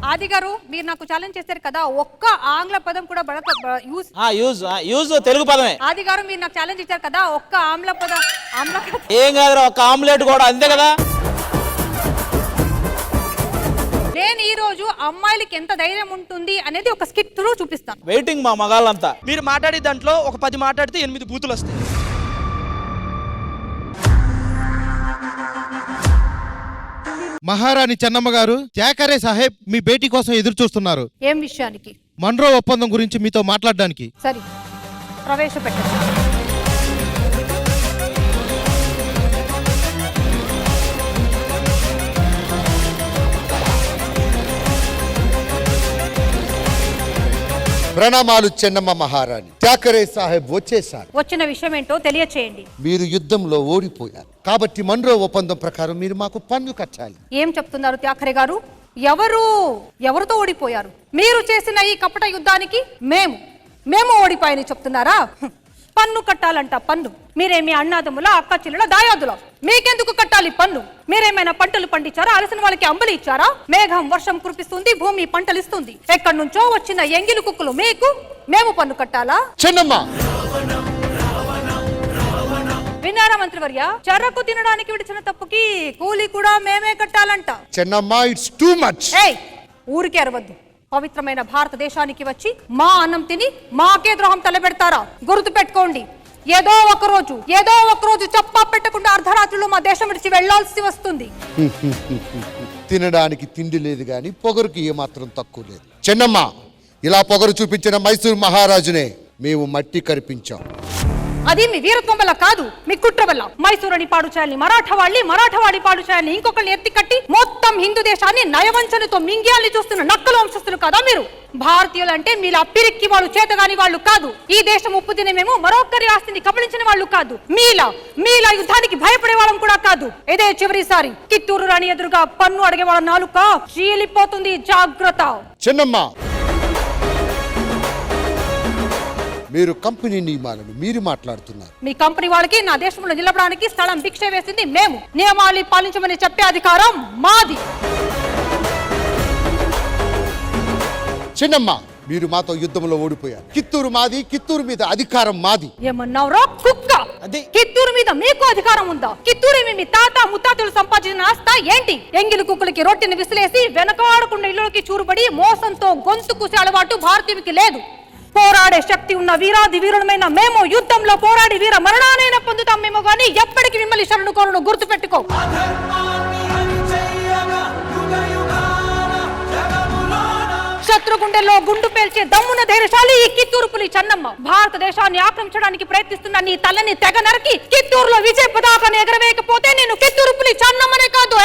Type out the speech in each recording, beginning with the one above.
ఆది గారు మీరు నాకు ఛాలెంజ్ చేశారు కదా, ఒక్క ఆంగ్ల పదం కూడా యూజ్ తెలుగు పదమే. ఆది గారు మీరు నాకు ఛాలెంజ్ ఇచ్చారు కదా, ఒక్క ఆంగ్ల పదం ఏం కాదురా, ఒక్క ఆమ్లెట్ కూడా అంతే కదా. నేను ఈ రోజు అమ్మాయిలకి ఎంత ధైర్యం ఉంటుంది అనేది ఒక స్కిట్ త్రూ చూపిస్తాను. వెయిటింగ్ మా మగాళ్ళంతా. మీరు మాట్లాడే దాంట్లో ఒక 10 మాట్లాడితే 8 బూతులు వస్తాయి. మహారాణి చెన్నమ్మ గారు, థాకరే సాహెబ్ మీ భేటీ కోసం ఎదురు చూస్తున్నారు. ఏం విషయానికి? మన్రో ఒప్పందం గురించి మీతో మాట్లాడడానికి. సరే, ప్రవేశపెట్టండి. ప్రణామాలు చెన్నమ్మ మహారాణి. థాకరే సాహెబ్ వచ్చేసారు. వచ్చిన విషయం ఏంటో తెలియచేయండి. మీరు యుద్ధంలో ఓడిపోయారు కాబట్టి మన్రో ఒప్పందం ప్రకారం మీరు మాకు పన్ను కట్టాలి. ఏం చెప్తున్నారు థాకరే గారు? ఎవరితో ఓడిపోయారు? మీరు చేసిన ఈ కపట యుద్ధానికి మేము ఓడిపోయాని చెప్తున్నారా? పన్ను కట్టాలంట. పన్ను మీరేమి అన్నాదమ్ముల, అక్క చెల్లెల, దాయాదుల? మీకెందుకు కట్టాలి పన్ను? మీరేమైనా పంటలు పండించారా? అలసిన వాళ్ళకి అంబలి ఇచ్చారా? మేఘం వర్షం కురిపిస్తుంది, భూమి పంటలు ఇస్తుంది. ఎక్కడి నుంచో వచ్చిన ఎంగిలి కుక్కులు మేము పన్ను కట్టాలా? చెన్నమ్మ, విన్నారా మంత్రివర్య? చెరకు తినడానికి విడిచిన తప్పుకి కూలి కూడా మేమే కట్టాలంట. Chennamma, it's too much. ఊరికే అరవద్దు. పవిత్రమైన భారతదేశానికి వచ్చి మా అన్నం తిని మాకే ద్రోహం తలబెడతారా? గుర్తు పెట్టుకోండి, ఏదో ఒక రోజు చెప్పా పెట్టకుండా అర్ధరాత్రిలో మా దేశం విడిచి వెళ్లాల్సి వస్తుంది. తినడానికి తిండి లేదు గాని పొగరుకి ఏమాత్రం తక్కువ లేదు. చెన్నమ్మ, ఇలా పొగరు చూపించిన మైసూర్ మహారాజునే మేము మట్టి కరిపించాం. అది మీ వీరత్వం వల్ల కాదు, మీ కుట్ర వల్ల. మైసూరుని పాడు చేయాలని మరాఠవాడి పాడు చేయాలని ఇంకొకరిని ఎత్తి కట్టి మొత్తం హిందూ దేశాన్ని నయవంచనతో మింగియాలని చూస్తున్న నక్కల వంశస్థులు కాదా మీరు? భారతీయులు అంటే మీలా పిరికి వాళ్ళు, చేతగాని వాళ్ళు కాదు. ఈ దేశం ఉప్పు తినే మేము మరొకరి ఆస్తిని కబళించిన వాళ్ళు కాదు. మీలా యుద్ధానికి భయపడే వాళ్ళం కూడా కాదు. ఇదే చివరిసారి. కిత్తూరు రాణి ఎదురుగా పన్ను అడిగే వాళ్ళ నాలుక చీలిపోతుంది, జాగ్రత్త. చెన్నమ్మ, మీరు కంపెనీ నియమాలను మీరు మాట్లాడుతున్నారు. మీ కంపెనీ వాళ్ళకి నా దేశంలో నిలబడడానికి స్థలం భిక్ష వేసింది మేము. నియమాలు పాలించమని చెప్పే అధికారం మాది. చిన్నమ్మ, మీరు మాతో యుద్ధంలో ఓడిపోయారు. కిత్తూరు మాది, కిత్తూరు మీద అధికారం మాది. ఏమన్నావురా కుక్క? కిత్తూరు మీద మీకు అధికారం ఉందా? కిత్తూరు మీ తాత ముత్తాతలు సంపాదించిన ఆస్తా ఏంటి? ఎంగిలి కుక్కలకి రొట్టెని విసిలేసి వెనకాడకుండా ఇళ్ళకి చూరుబడి మోసంతో గొంతు కూసే అలవాటు భారతీయునికి లేదు. పోరాడే శక్తి ఉన్న వీరాది వీరులమైన మేము యుద్ధంలో పోరాడి వీర మరణానైనా పొందుతాం మేము, గానీ ఎప్పటికీ మిమ్మల్ని శరణు కోరను. గుర్తు పెట్టుకో. శత్రుగుండెల్లో గుండు పేల్చే దమ్మున ధైర్యశాలి ఈ కిత్తూరు పులి చెన్నమ్మ. భారతదేశాన్ని ఆక్రమించడానికి ప్రయత్నిస్తున్న నీ తలని తెగ నరికి కిత్తూరులో విజయ పతాకాన్ని ఎగరవేయకపోతే నేను కిత్తూరు పులి చెన్నమ్మనే కాదు.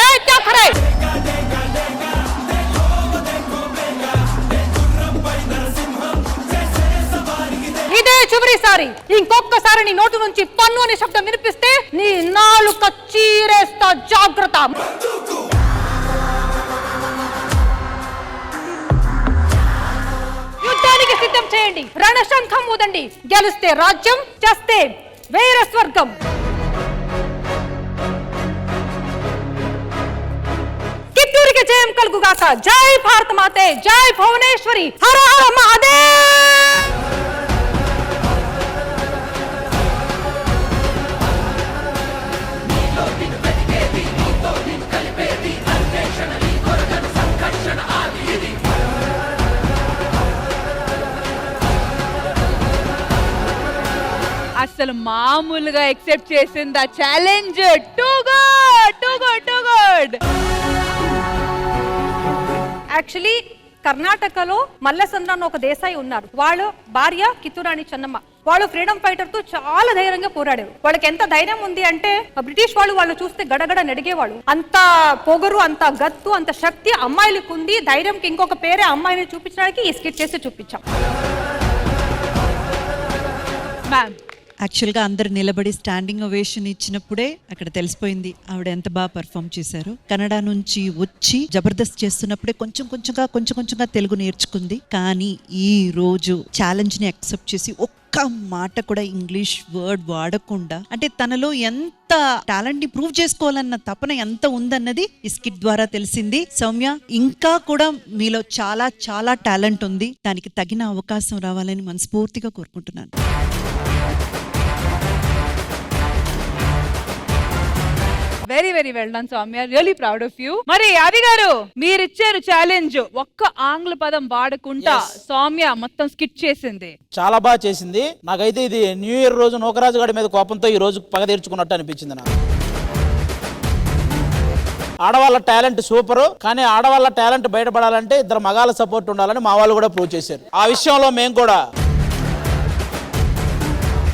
ఇదే చివరిసారి. ఇంకొకసారి నీ నోటు నుంచి పన్ను అనే శబ్దం వినిపిస్తే నీ నాలుక చీరేస్తా, జాగ్రత్త. యుద్ధానికి సిద్ధం చేయండి, రణశంఖం ఊదండి. గెలిస్తే రాజ్యం, చేస్తే వీర స్వర్గం. కిత్తూరుకి జయం కలుగుగాక. జై భారత మాతే, జై భువనేశ్వరి, హర హర మహాదేవ్. అసలు మామూలుగా ఎక్సెప్ట్ చేసింది ఆ ఛాలెంజ్. Too good. యాక్చువల్లీ కర్ణాటకలో మల్లసంద్ర అని ఒక దేశాయి ఉన్నారు. వాళ్ళ భార్య కిత్తూరాణి చెన్నమ్మ. వాళ్ళు ఫ్రీడమ్ ఫైటర్ తో చాలా ధైర్యంగా పోరాడారు. వాళ్ళకి ఎంత ధైర్యం ఉంది అంటే బ్రిటిష్ వాళ్ళు చూస్తే గడగడ నడిగేవాళ్ళు. అంత పొగరు, అంత గత్తు, అంత శక్తి అమ్మాయిలకు ఉంది. ధైర్యంకి ఇంకొక పేరే అమ్మాయిని చూపించడానికి ఈ స్కిట్ చేసి చూపించాం. మ్యామ్, యాక్చువల్గా అందరు నిలబడి స్టాండింగ్ ఓవేషన్ ఇచ్చినప్పుడే అక్కడ తెలిసిపోయింది ఆవిడ ఎంత బాగా పర్ఫామ్ చేశారు. కన్నడ నుంచి వచ్చి జబర్దస్త్ చేస్తున్నప్పుడే కొంచెంగా తెలుగు నేర్చుకుంది. కానీ ఈ రోజు ఛాలెంజ్ ని యాక్సెప్ట్ చేసి ఒక్క మాట కూడా ఇంగ్లీష్ వర్డ్ వాడకుండా, అంటే తనలో ఎంత టాలెంట్ ని ప్రూవ్ చేసుకోవాలన్న తపన ఎంత ఉందన్నది ఈ స్కిట్ ద్వారా తెలిసింది. సౌమ్య, ఇంకా కూడా మీలో చాలా చాలా టాలెంట్ ఉంది. దానికి తగిన అవకాశం రావాలని మనస్ఫూర్తిగా కోరుకుంటున్నాను. Very very well done Soumya, really proud of you. మరి ఆది గారు, మీరు ఇచ్చారు ఛాలెంజ్, ఒక్క ఆంగ్ల పదం వాడకుండా సౌమ్య మొత్తం స్కిట్ చేసింది. చాలా బాగా చేసింది. నాకైతే ఇది న్యూ ఇయర్ రోజు నూకరాజు గారి మీద కోపంతో ఈ రోజు పగ తీర్చుకున్నట్టు అనిపించింది నాకు. ఆడవాళ్ళ టాలెంట్ సూపర్, కానీ ఆడవాళ్ళ టాలెంట్ బయటపడాలంటే ఇద్దరు మగాళ్ళ సపోర్ట్ ఉండాలని మా వాళ్ళు కూడా ప్రూవ్ చేశారు. ఆ విషయంలో మేము కూడా.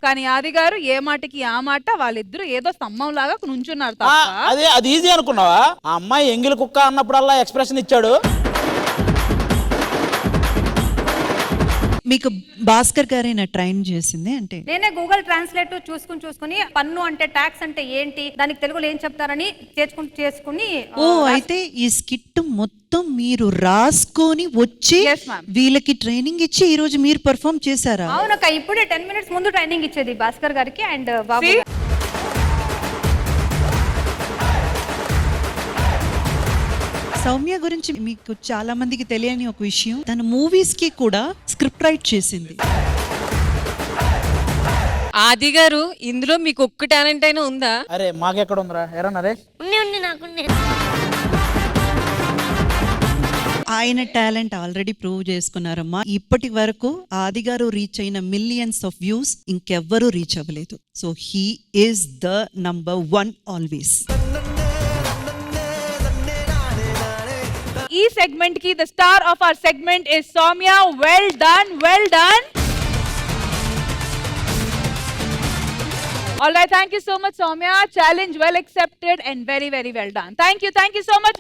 కానీ ఆది గారు ఏ మాటకి ఆ మాట, వాళ్ళిద్దరూ ఏదో స్తంభం లాగా నుంచున్నారు ఆ, తప్ప. అది ఈజీ అనుకున్నావా? ఆ అమ్మాయి ఎంగిలి కుక్క అన్నప్పుడల్లా ఎక్స్ప్రెషన్ ఇచ్చాడు. మీకు భాస్కర్ గారైనా ట్రైన్ చేసింది అంటే? నేనే గూగుల్ ట్రాన్స్లేట్ చూసుకుని పన్ను అంటే ట్యాక్స్ అంటే ఏంటి, దానికి తెలుగులో ఏం చెప్తారని చేసుకుని ఓ, అయితే ఈ స్కిట్ మొత్తం మీరు రాసుకొని వచ్చి Yes, ma'am. వీళ్ళకి ట్రైనింగ్ ఇచ్చి ఈ రోజు మీరు పర్ఫామ్ చేశారా? అవునక్క, ఇప్పుడే 10 minutes ముందు ట్రైనింగ్ ఇచ్చేది భాస్కర్ గారికి అండ్ బాబు See? గారికి. సౌమ్య గురించి మీకు చాలా మందికి తెలియని ఒక విషయం, తన మూవీస్ కి కూడా స్క్రిప్ట్ రైట్ చేసింది. ఆది గారు, ఇందులో మీకు ఒక్క టాలెంట్ అయినా ఉందా? అరే మాకెక్కడ ఉందిరా ఎరన్నరే. ఆయన టాలెంట్ ఆల్రెడీ ప్రూవ్ చేసుకున్నారమ్మా. ఇప్పటి వరకు ఆది గారు రీచ్ అయిన మిలియన్స్ ఆఫ్ వ్యూస్ ఇంకెవ్వరూ రీచ్ అవ్వలేదు. So he is the #1 always. ఈ సెగ్మెంట్ కి the star of our segment is Soumya. Well done, well done. All right, thank you so much Soumya. Challenge well accepted and very very well done. Thank you so much.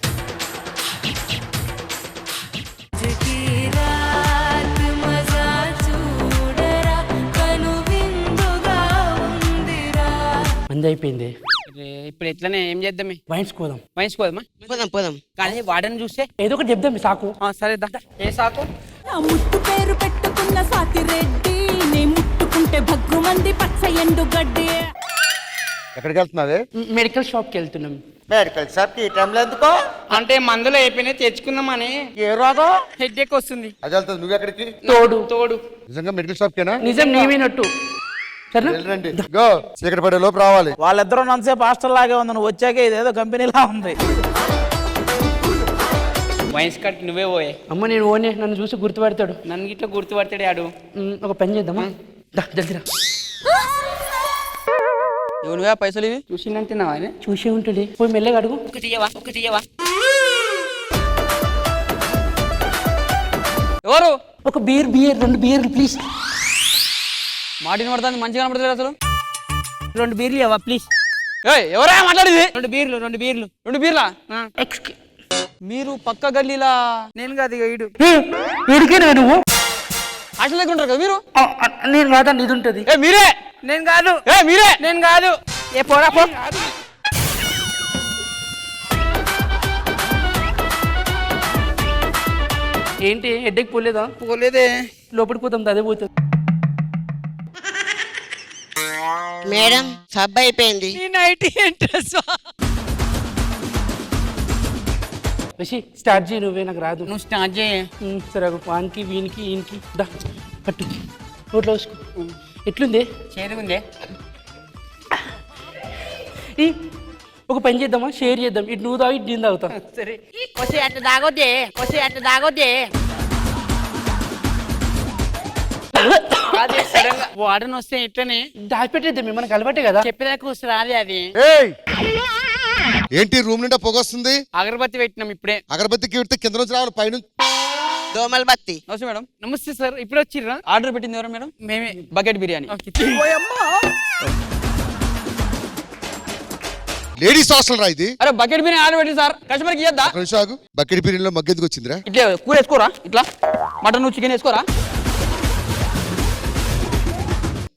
మంది అయిపోయింది. ఇప్పుడు ఎట్లనే ఏం చేద్దామే? Wines కోదాం. Wines పోదామా? పోదాం. కానీ వాడని చూస్తే ఏదో ఒకటి చెప్దాం సాకు. సరే దా. ఏ సాకు? నా ముట్టు పేరు పెట్టుకున్న సాతిరెడ్డి, నే ముట్టుకుంటే భగ్గు మంది పచ్చ ఎండు గడ్డి. ఎక్కడికి వెళ్తున్నావే? మెడికల్ షాప్ కి వెళ్తున్నాం. మెడికల్ షాప్ ఈ టైంలో ఎందుకో? అంటే మందులు అయిపోయినాయి తెచ్చుకుందామని. ఏ రోగం? హెడ్ఏక్ వస్తుంది. అది వెళ్తుంది. నువ్వు ఎక్కడికి? తోడు నిజంగా మెడికల్ షాప్ కేనా? నిజం నీవినట్టు. వెళ్ళండి. గో, చీకటి పడే లోపు రావాలి. వాళ్ళిద్దరూ నంతసేపు హాస్టల్ లాగే ఉంది, నువ్వు వచ్చాక ఇదేదో కంపెనీలా ఉంది. వైన్స్ కట్ నువ్వే పోయే. అమ్మ నేను ఓనే, నన్ను చూసి గుర్తుపడతాడు. నన్ను ఇట్లా గుర్తుపడతాడు ఆడు. ఒక పని చేద్దామా? జల్దిరా. నువ్వే పైసలు ఇవి చూసిందంటున్నావా? చూసే ఉంటుంది. పోయి మెల్లగా అడుగు. ఒకటి ఎవరు? ఒక బియర్ 2 బియర్లు ప్లీజ్. మాటిని పడుతుంది, మంచిగా కనబడుతుంది అసలు. 2 బీర్లు ఇవ్వవా ప్లీజ్? ఎవరా మాట్లాడేది? 2 బీర్లా? మీరు పక్క గల్లీలా? నేను కాదు ఇక ఈడు. వీడికేనా నువ్వు? హాస్టల్ దగ్గర ఉంటారు కదా మీరు? నేను కాదండి, ఇది ఉంటుంది. మీరే. నేను కాదు. మీరే. నేను కాదు. ఏ పోరా పో. ఏంటి హెడ్ఏక్ పోలేదా? పోలేదే. లోపలికి పోతాం, అదే పోతుంది. మేడం సబ్ అయిపోయింది. స్టార్ట్ చేయి, నువ్వే నాకు రాదు. నువ్వు స్టార్ట్ చేయ. సరే వానికి వీనికి ఈయనకి దా పట్టు నోట్లో వేసుకో. ఎట్లుంది? చేదుగుందే. ఒక పని చేద్దామా, షేర్ చేద్దాం. ఇటు నువ్వు తాగు, ఇటు నేను తాగుతా. సరే. కొసి అట్లా తాగొద్దే. వాడని వస్తే ఇట్లనే దాచిపెట్టేద్దాం, మనకు అలవాటే కదా. చెప్పేదాకా వస్తే రాదే అది. ఏంటి రూమ్ నిండా పొగొస్తుంది? అగరబత్తి పెట్టినాం ఇప్పుడే. అగరబత్తికి పెడితే కింద నుంచి రావాలి, పైన దోమల బత్తి. నమస్తే మేడం. నమస్తే సార్. ఇప్పుడు వచ్చిర్రా? ఆర్డర్ పెట్టింది ఎవరు మేడం? మేమే. బకెట్ బిర్యానీ. లేడీస్ హాస్టల్ రా ఇది. అరే బకెట్ బిర్యానీ ఆర్డర్ పెట్టింది సార్. కస్టమర్ కి ఇద్దా? కొనసాగు. బకెట్ బిర్యానీలో మగ్గెందుకు వచ్చిందిరా? ఇట్లా కూర వేసుకోరా, ఇట్లా మటన్ చికెన్ వేసుకోరా.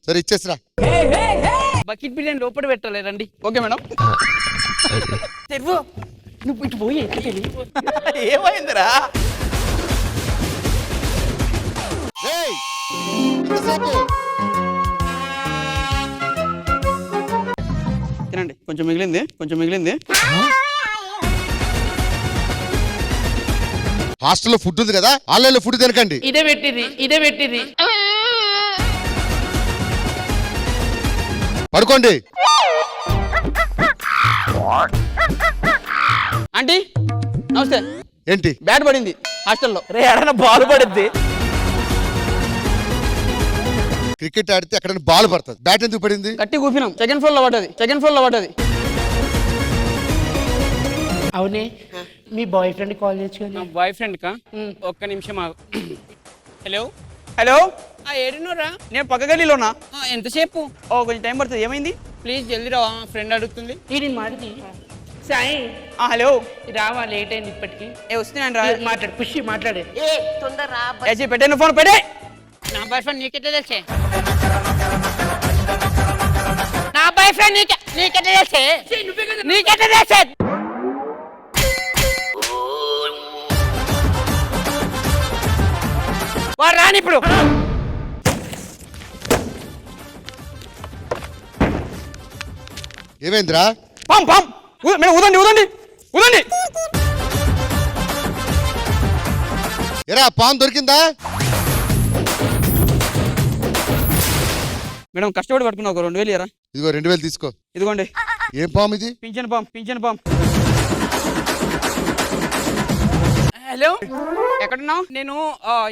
సరే ఇచ్చేసిరా. బకెట్ బిర్యానీ లోపల పెట్టాలి రండి. Okay madam. నువ్వు ఇటు పోయి ఏమైందిరా? ఏయ్, ఎంతసేపు? కొంచెం మిగిలింది హాస్టల్లో ఫుడ్ ఉంది కదా, ఆన్లైన్లో ఫుడ్ తినకండి. ఇదే పెట్టింది పడుకోండి. ఆంటీ నమస్తే. ఏంటి బ్యాట్ పడింది హాస్టల్లో. రే ఎడన బాల్ పడింది. క్రికెట్ ఆడితే ఎక్కడైనా బాల్ పడుతుంది, బ్యాట్ ఎందుకు పడింది? గట్టి కూపినాం, సెకండ్ ఫ్లోర్ లో పడ్డది. అవునే మీ బాయ్ ఫ్రెండ్ కాల్ చేయొచ్చు. బాయ్ ఫ్రెండ్ కా ఒక్క నిమిషం ఆగు. హలో ఏడున్నోరా? నేను పక్క గల్లీలోనా. ఎంతసేపు? కొంచెం టైం పడుతుంది. ఏమైంది? ప్లీజ్ జల్దీ రావా, ఫ్రెండ్ అడుగుతుంది. ఇది మాట్లాడి సాయి హలో రావా, లేట్ అయింది ఇప్పటికి. వస్తున్నాను రా. మాట్లాడు పుష్టి మాట్లాడే. పెట్టాను ఫోన్ పెట్టే. నా బాయ్ ఫ్రెండ్ నీకెట్లా తెలిసే? నా బాయ్ ఫ్రెండ్ నీకెట్లా తెలిసే? నీకెట్లా తెలిసే? వాడు రాని ఇప్పుడు. ఏమైందిరా? మేడం ఊదండి. ఎరా పాన్ దొరికిందా? మేడం కష్టపడి పట్టుకున్నా, ఒక 2000 ఇయరా. ఇదిగో 2000 తీసుకో. ఇదిగోండి. ఏం పాము ఇది? పింఛన్ పాం. హలో ఎక్కడున్నావు? నేను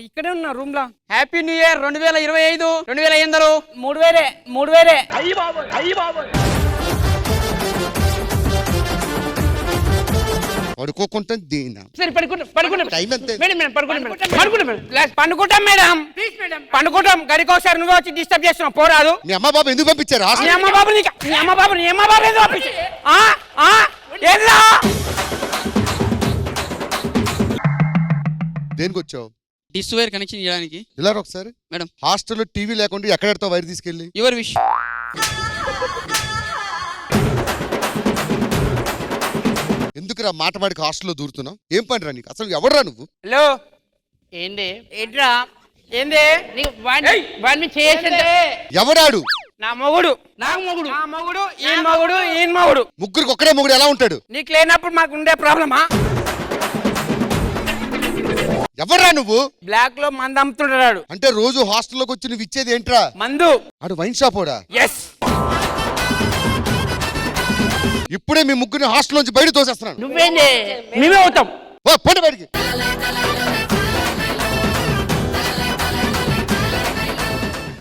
ఇక్కడే ఉన్నా రూమ్ లో. Happy new year 2025. 2000 అయ్యిందరు. 3000. అయ్యి బాబోయ్. పడుకోకుండా దీనా సరే పడుకుంటాం. టైం ఎంత? పండుకుంటాం మేడం. పండుకుంటాం. గడికోసారి నువ్వు వచ్చి డిస్టర్బ్ చేస్తున్నావు. పోరాదు. మీ అమ్మ బాబు ఎందుకు పంపించారు? నీ అమ్మ బాబు ఎందుకు పంపించారు? దేనికి వచ్చావు? డిస్ వైర్ కనెక్షన్ చేయడానికి. ఇలా ఒకసారి మేడం హాస్టల్లో టీవీ లేకుండా ఎక్కడ ఎడతావు వైర్ తీసుకెళ్ళి? Your wish. ఎందుకురా మాటమాడికి హాస్టల్లో దూరుతున్నావు? ఏం పనిరా నీకు? అసలు ఎవడరా నువ్వు? హలో ఏంట్రా ఏంది వాడిని చేసిందే? ఎవడాడు? నా మొగుడు. ఈయన మొగుడు. ముగ్గురికి ఒక్కడే మొగుడు ఎలా ఉంటాడు? నీకు లేనప్పుడు మాకు ఉండే ప్రాబ్లమా? ఎవడ్రా నువ్వు? బ్లాక్ లో మందు అమ్ముతుంటాడు. అంటే రోజు హాస్టల్లోకి వచ్చి నువ్వు ఇచ్చేది ఏంట్రా? మందు. ఆడు వైన్ షాప్ ఓడా? ఎస్. ఇప్పుడే మీ ముగ్గురిని హాస్టల్ నుంచి బయట తోసేస్తున్నాను. నువ్వేంది? మేమే అవుతాం. పోండి బయటికి.